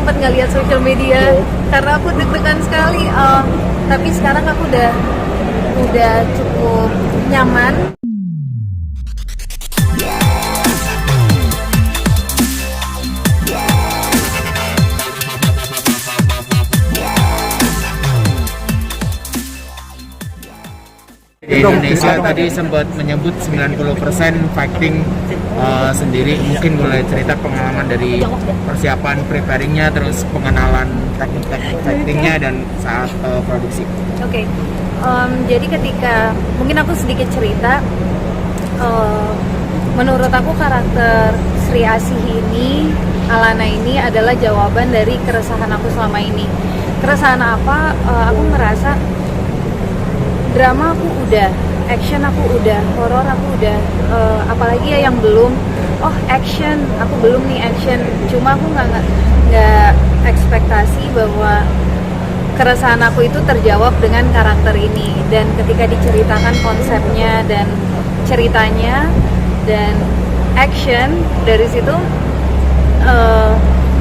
sempat nggak lihat sosial media karena aku deg-degan sekali. Tapi sekarang aku udah cukup nyaman. Di Indonesia tadi sempat menyebut 90% fighting sendiri. Mungkin boleh cerita pengalaman dari persiapan preparingnya, terus pengenalan teknik-teknik fightingnya dan saat produksi. Oke. Jadi ketika mungkin aku sedikit cerita, menurut aku karakter Sri Asih ini, Alana ini adalah jawaban dari keresahan aku selama ini. Keresahan apa? Aku ngerasa drama aku udah, action aku udah, horor aku udah, apalagi ya yang belum. Oh, action, aku belum nih action. Cuma aku nggak ekspektasi bahwa keresahan aku itu terjawab dengan karakter ini. Dan ketika diceritakan konsepnya dan ceritanya dan action, dari situ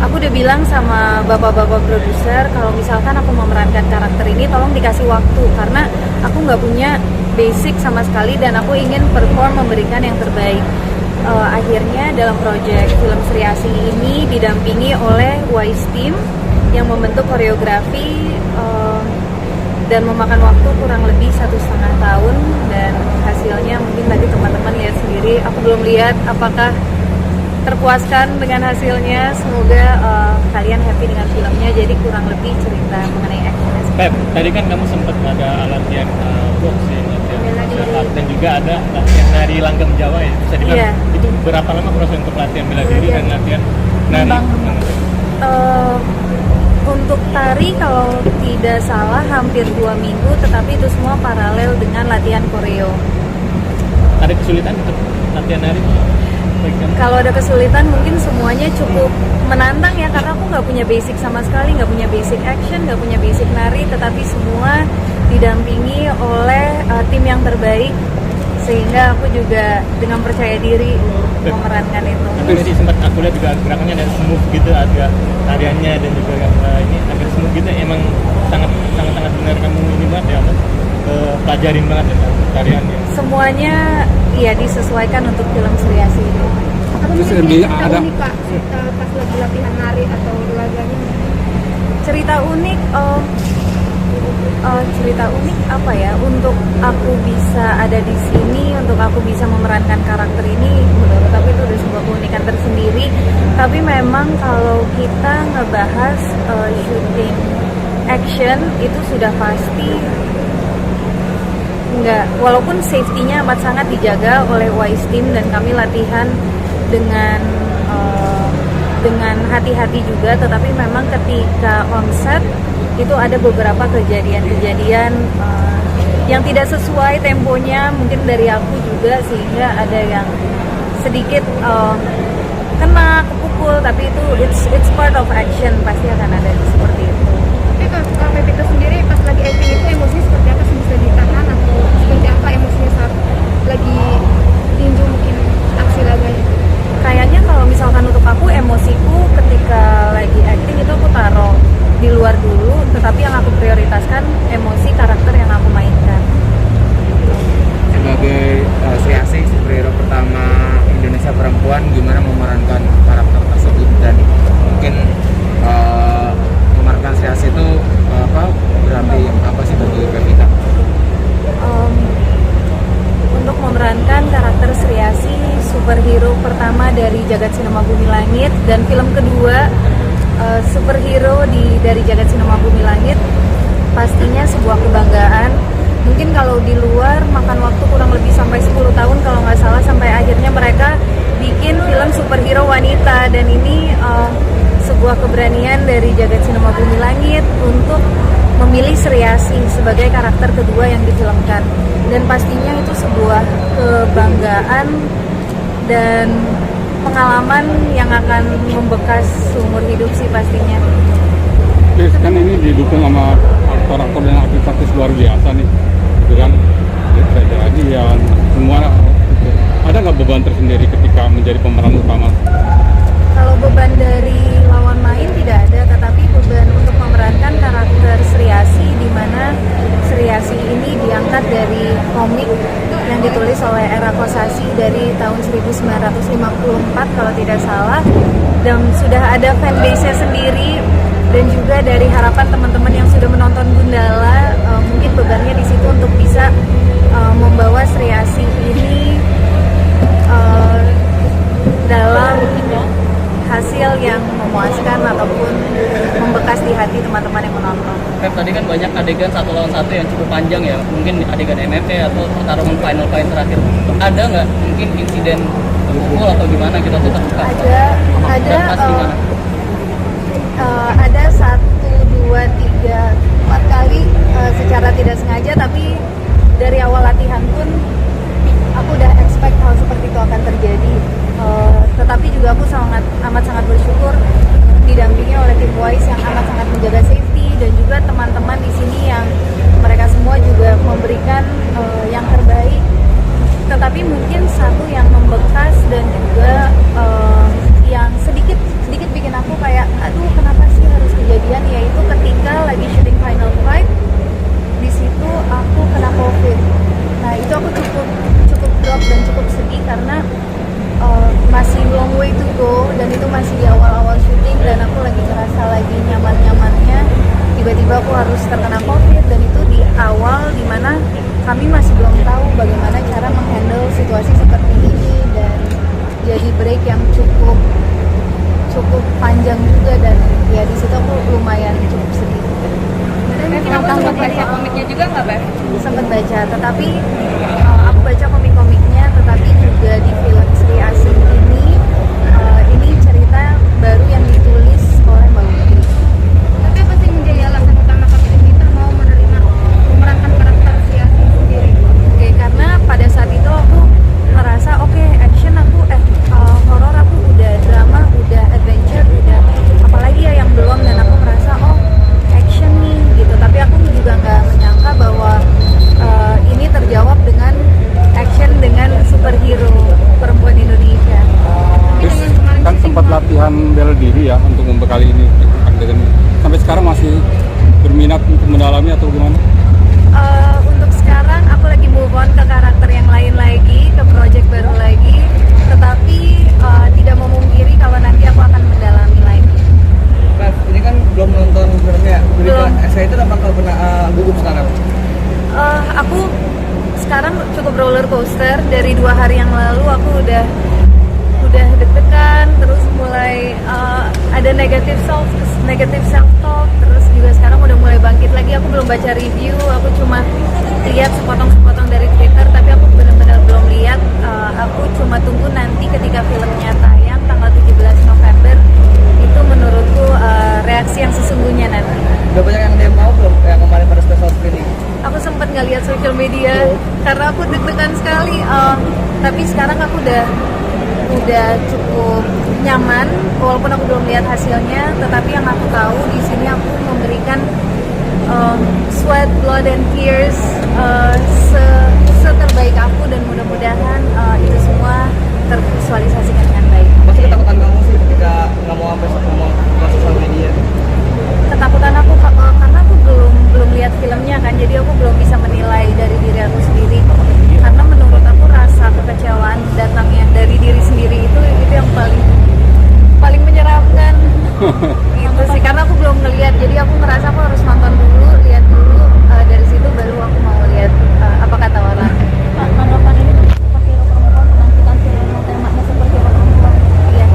aku udah bilang sama bapak-bapak produser kalau misalkan aku memerankan karakter ini tolong dikasih waktu, karena aku nggak punya basic sama sekali dan aku ingin perform, memberikan yang terbaik. Akhirnya dalam proyek film Sri Asih ini didampingi oleh Wise Team yang membentuk koreografi dan memakan waktu kurang lebih 1,5 tahun, dan hasilnya mungkin tadi teman-teman lihat sendiri. Aku belum lihat apakah terpuaskan dengan hasilnya. Semoga kalian happy dengan filmnya. Jadi kurang lebih cerita mengenai actionnya. Pep, tadi kan kamu sempat ada latihan boxing, latihan dan juga ada latihan nari langgam Jawa ya. Bisa dibilang itu berapa lama proses untuk latihan bela diri dan latihan nari? Untuk tari kalau tidak salah hampir 2 minggu, tetapi itu semua paralel dengan latihan koreo. Ada kesulitan untuk latihan nari? Kalau ada kesulitan mungkin semuanya cukup menantang ya, karena aku nggak punya basic sama sekali, nggak punya basic action, nggak punya basic nari, tetapi semua didampingi oleh tim yang terbaik, sehingga aku juga dengan percaya diri memerankan itu. Tapi sih sempat aku lihat juga gerakannya ada smooth gitu, agak tariannya dan juga ini agak smooth gitu. Emang sangat benar kamu ini banget ya, pelajarin banget ya tariannya. Semuanya iya disesuaikan untuk film Sri Asih ini. Terus ada unik Pak pas lagi latihan nari atau laganya? Cerita unik, cerita unik apa ya? Untuk aku bisa ada di sini, untuk aku bisa memerankan karakter ini, menurut aku itu udah sebuah keunikan tersendiri. Tapi memang kalau kita ngebahas shooting action itu sudah pasti enggak, walaupun safety-nya amat sangat dijaga oleh Wise Team dan kami latihan dengan hati-hati juga, tetapi memang ketika on set itu ada beberapa kejadian-kejadian yang tidak sesuai temponya mungkin dari aku juga, sehingga ada yang sedikit kena, kepukul, tapi itu it's part of action, pasti akan ada seperti itu. Tapi kalau Pepita sendiri pas lagi acting itu emosinya seperti apa sih, bisa ditahan atau seperti apa emosinya saat lagi tinju mungkin aksi laganya? Kayaknya kalau misalkan untuk aku, emosiku ketika lagi acting itu aku taruh di luar dulu, tetapi yang aku prioritaskan emosi karakter yang aku mainkan. Sebagai Sri Asih, superhero pertama Indonesia perempuan, gimana memerankan karakter tersebut, dan mungkin memerankan Sri Asih itu berarti apa sih bagi Pevita? Untuk memerankan karakter Sri Asih, superhero pertama dari Jagat Cinema Bumi Langit, dan film kedua superhero dari Jagat Cinema Bumi Langit, pastinya sebuah kebanggaan. Mungkin kalau di luar makan waktu kurang lebih sampai 10 tahun kalau nggak salah, sampai akhirnya mereka bikin film superhero wanita, dan ini sebuah keberanian dari Jagat Cinema Bumi Langit untuk memilih Sri Asih sebagai karakter kedua yang difilmkan, dan pastinya itu sebuah kebanggaan dan pengalaman yang akan membekas seumur hidup sih pastinya. Terus kan ini didukung sama aktor-aktor dan artis-artis luar biasa nih, gitu kan? Reza Radian, semua. Ada nggak beban tersendiri ketika menjadi pemeran utama? Kalau beban dari lawan main tidak ada, tidak salah, dan sudah ada fanbase-nya sendiri, dan juga dari harapan teman-teman yang sudah menonton Gundala, mungkin bebannya di situ untuk bisa membawa Sri Asih ini dalam hasil yang memuaskan ataupun membekas di hati teman-teman yang menonton. Pep, tadi kan banyak adegan 1 lawan 1 yang cukup panjang ya, mungkin adegan MMA atau pertarungan final fight terakhir. Ada nggak mungkin insiden pukul atau gimana kita tuh terbuka? Ada ada 1, 2, 3, 4 kali secara tidak sengaja, tapi dari awal latihan pun aku udah expect hal seperti itu akan terjadi. Tetapi juga aku amat sangat bersyukur didampingi oleh tim Wise yang amat sangat menjaga safety, dan juga teman-teman di sini yang mereka semua juga memberikan yang terbaik. Tetapi mungkin satu yang membekas dan juga yang sedikit bikin aku kayak aduh kenapa sih harus kejadian, yaitu ketika lagi shooting final fight di situ aku kena COVID. Nah itu aku cukup drop dan cukup sedih karena masih long way to go, dan itu masih di awal-awal syuting dan aku lagi ngerasa lagi nyaman-nyamannya, tiba-tiba aku harus terkena COVID, dan itu di awal dimana kami masih belum tahu bagaimana cara menghandle situasi seperti ini, dan jadi break yang cukup panjang juga, dan ya di situ aku lumayan cukup sedih. Mungkin aku sempat baca komiknya juga nggak, Beb? Sempat baca, tetapi aku baca komik-komiknya, tetapi juga di film Sri Asih ini cerita baru yang ditulis oleh Mbak Putri. Tapi apa sih menjadi alasan utama Kapten Mita mau memerankan karakter Sri Asih sendiri? Oke, karena pada saat itu aku merasa action aku horor aku udah, drama udah, adventure udah, apalagi ya yang belum, dan aku merasa action nih gitu. Tapi aku juga nggak menyangka bahwa ini terjawab dengan action dengan superhero perempuan Indonesia. Terus kan sempat latihan bela diri ya untuk membekali ini adegan ini. Sampai sekarang masih berminat untuk mendalami atau gimana? Untuk sekarang aku lagi move on ke karakter yang lain lagi, ke project baru lagi, tetapi tidak memungkiri kalau nanti aku akan mendalami lagi. Mas, ini kan belum nonton filmnya. Belum. Saya itu bakal kena gugup sekarang. Aku sekarang cukup roller coaster. Dari 2 hari yang lalu aku udah deg-degan, terus mulai ada negative self talk, terus juga sekarang udah mulai bangkit lagi. Aku belum baca review, aku cuma lihat sepotong-sepotong dari Twitter, tapi aku benar-benar belum lihat. Aku cuma tunggu nanti ketika filmnya tayang tanggal 17 November, itu menurutku reaksi yang sesungguhnya nanti. Udah banyak yang DM mau belum yang kemarin pada special screening? Aku sempat nggak lihat social media karena aku deg-degan sekali. Tapi sekarang aku udah cukup nyaman, walaupun aku belum lihat hasilnya. Tetapi yang aku tahu di sini aku memberikan sweat, blood, and tears seterbaik aku, dan mudah-mudahan itu semua tervisualisasikan dengan baik. Pasti ketakutan kamu sih ketika nggak mau sampai ngomong ke sosial media. Ketakutan aku karena aku belum lihat filmnya kan, jadi aku belum bisa menilai dari diri aku sendiri. Karena menurut aku rasa kekecewaan datangnya dari diri sendiri itu yang paling menyeramkan. Gitu sih, karena aku belum ngelihat, jadi aku ngerasa aku harus nonton dulu, lihat dulu, dari situ baru aku mau lihat apa kata orang. Tanggapan ini superhero perempuan menantikan film temanya seperti perempuan. Iya.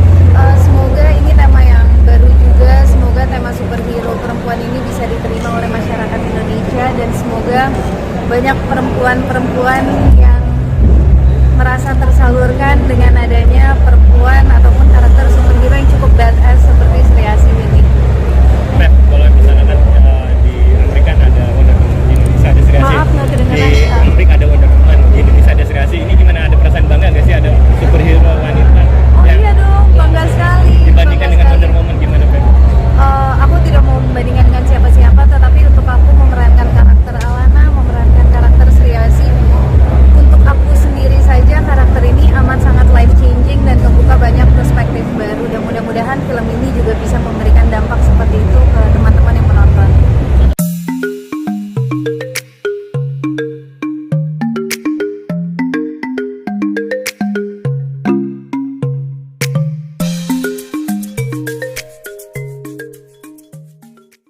Semoga ini tema yang baru juga, semoga tema superhero perempuan ini bisa diterima oleh masyarakat Indonesia, dan semoga banyak perempuan-perempuan